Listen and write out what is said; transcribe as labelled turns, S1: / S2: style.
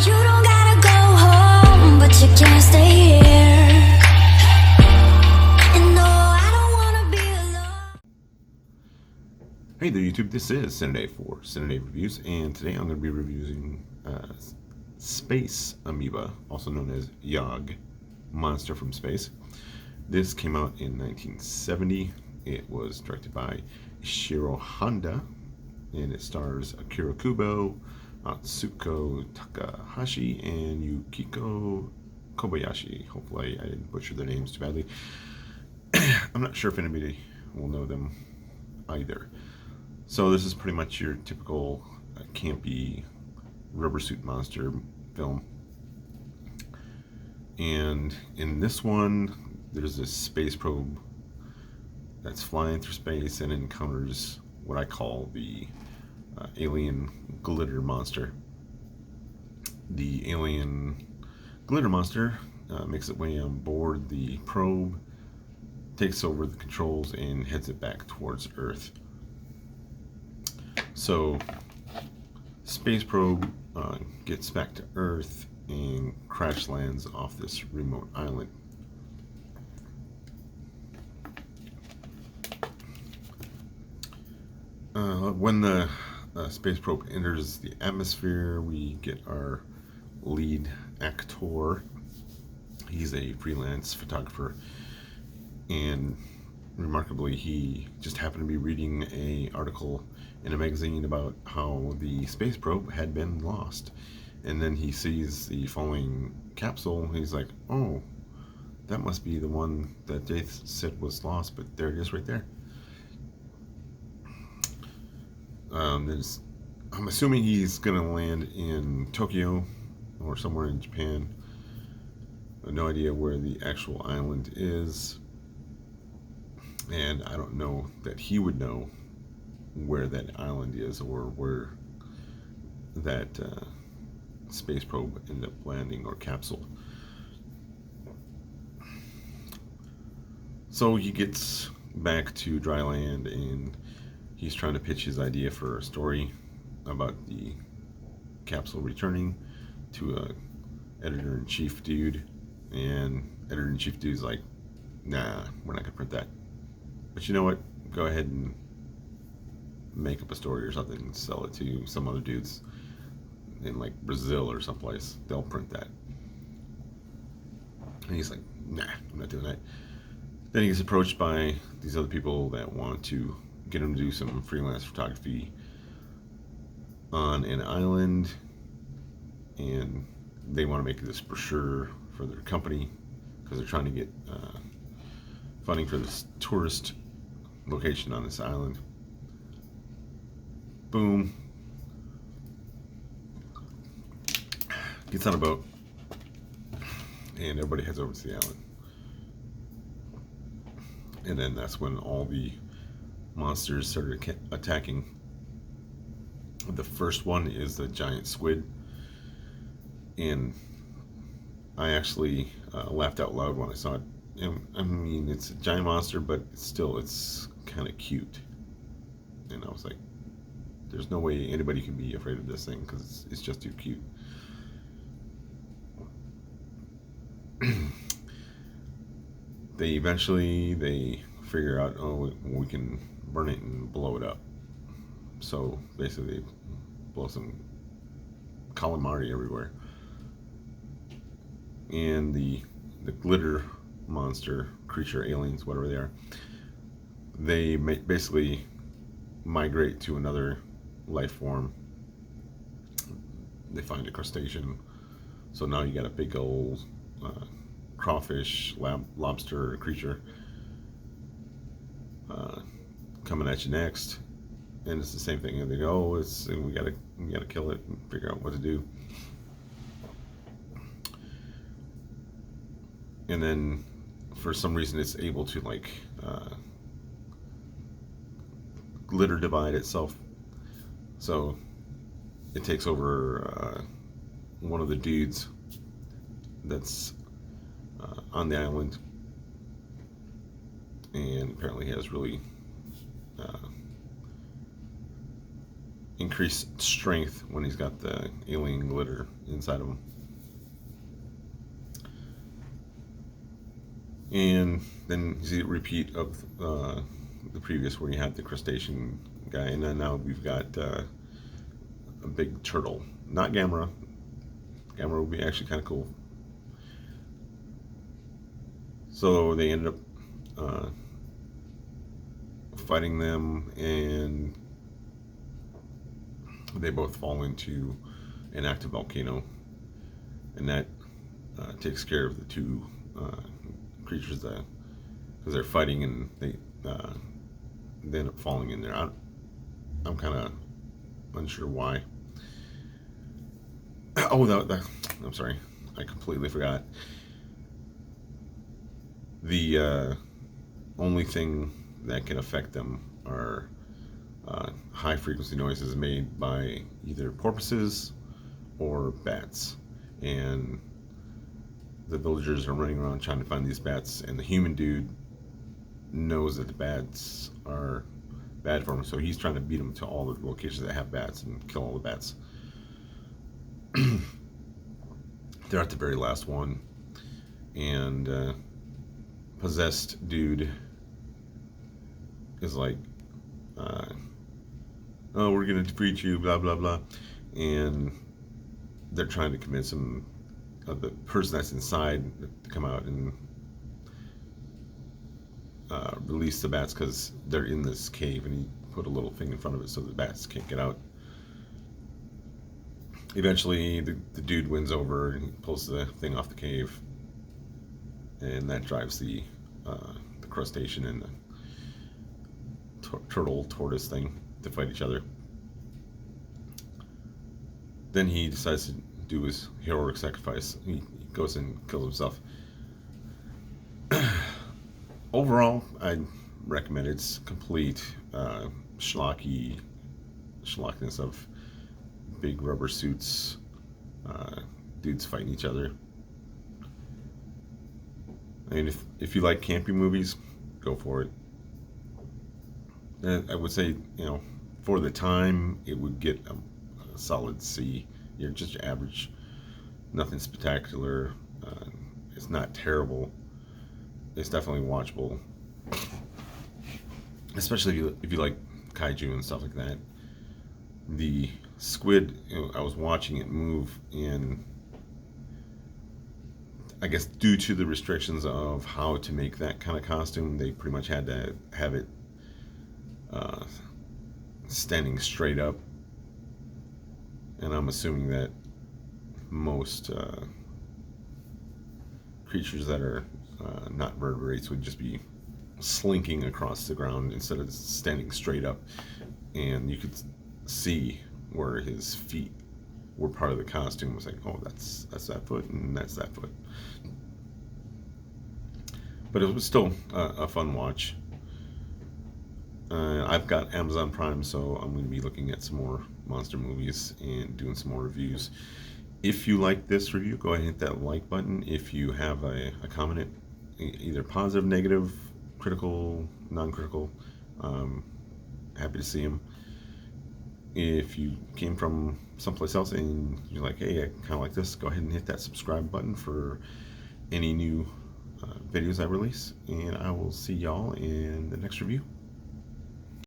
S1: You don't gotta go home, but you can't stay here. And no, I don't wanna be alone.
S2: Hey there YouTube, this is Cine for Cine Reviews, and today I'm going to be reviewing Space Amoeba, also known as Yog, Monster from Space. This came out in 1970. It was directed by Ishiro Honda, and it stars Akira Kubo, Atsuko Takahashi, and Yukiko Kobayashi. Hopefully I didn't butcher their names too badly. I'm not sure if anybody will know them either. So this is pretty much your typical campy rubber suit monster film. And in this one, there's this space probe that's flying through space and encounters what I call the alien glitter monster. The alien glitter monster makes its way on board the probe, takes over the controls, and heads it back towards Earth. So, space probe gets back to Earth and crash lands off this remote island. When the space probe enters the atmosphere, we get our lead actor. He's a freelance photographer, and remarkably, he just happened to be reading an article in a magazine about how the space probe had been lost. And then he sees the falling capsule, and he's like, oh, that must be the one that they said was lost, but there it is right there. I'm assuming he's going to land in Tokyo or somewhere in Japan. I have no idea where the actual island is. And I don't know that he would know where that island is or where that space probe ended up landing, or capsule. So he gets back to dry land and he's trying to pitch his idea for a story about the capsule returning to a editor-in-chief dude, and editor-in-chief dude's like, nah, we're not gonna print that. But you know what? Go ahead and make up a story or something and sell it to some other dudes in like Brazil or someplace. They'll print that. And he's like, nah, I'm not doing that. Then he gets approached by these other people that want to get him to do some freelance photography on an island, and they want to make this brochure for their company because they're trying to get funding for this tourist location on this island. Boom. Gets on a boat, and everybody heads over to the island. And then that's when all the monsters started attacking. The first one is the giant squid, and I actually laughed out loud when I saw it. And, I mean, it's a giant monster, but it's kind of cute. And I was like, there's no way anybody can be afraid of this thing because it's just too cute. They figure out, oh, we can burn it and blow it up. So basically they blow some calamari everywhere. And the glitter monster creature, aliens, whatever they are, they basically migrate to another life form. They find a crustacean, so now you got a big old crawfish, lobster creature coming at you next, and it's the same thing. And they go, oh, we gotta kill it and figure out what to do. And then for some reason it's able to like glitter divide itself, so it takes over one of the dudes that's on the island, and apparently he has really increased strength when he's got the alien glitter inside of him. And then you see a repeat of the previous where you had the crustacean guy, and then now we've got a big turtle. Not Gamera. Gamera would be actually kind of cool. So they ended up fighting them, and they both fall into an active volcano, and that takes care of the two creatures that, because they're fighting and they end up falling in there. I'm kind of unsure why. Oh, I'm sorry, I completely forgot. The only thing that can affect them are high frequency noises made by either porpoises or bats, and the villagers are running around trying to find these bats, and the human dude knows that the bats are bad for him, so he's trying to beat them to all the locations that have bats and kill all the bats. They're at the very last one, and possessed dude is like, oh, we're gonna defeat you, blah blah blah, and they're trying to convince him, the person that's inside, to come out and release the bats, because they're in this cave, and he put a little thing in front of it so the bats can't get out. Eventually the dude wins over and he pulls the thing off the cave, and that drives the crustacean and the turtle tortoise thing to fight each other. Then he decides to do his heroic sacrifice. He goes and kills himself. Overall, I'd recommend it. It's complete schlockiness of big rubber suits, dudes fighting each other. I mean, if you like campy movies, go for it. And I would say, for the time, it would get a solid C. You're just your average, nothing spectacular. It's not terrible. It's definitely watchable, especially if you like kaiju and stuff like that. The squid, I was watching it move, and I guess due to the restrictions of how to make that kind of costume, they pretty much had to have it standing straight up, and I'm assuming that most creatures that are not vertebrates would just be slinking across the ground instead of standing straight up, and you could see where his feet were part of the costume. It was like, oh, that's that foot, and that's that foot. But it was still a fun watch. I've got Amazon Prime, so I'm going to be looking at some more monster movies and doing some more reviews. If you like this review, go ahead and hit that like button. If you have a comment, either positive, negative, critical, non-critical, happy to see them. If you came from someplace else and you're like, hey, I kind of like this, go ahead and hit that subscribe button for any new videos I release, and I will see y'all in the next review.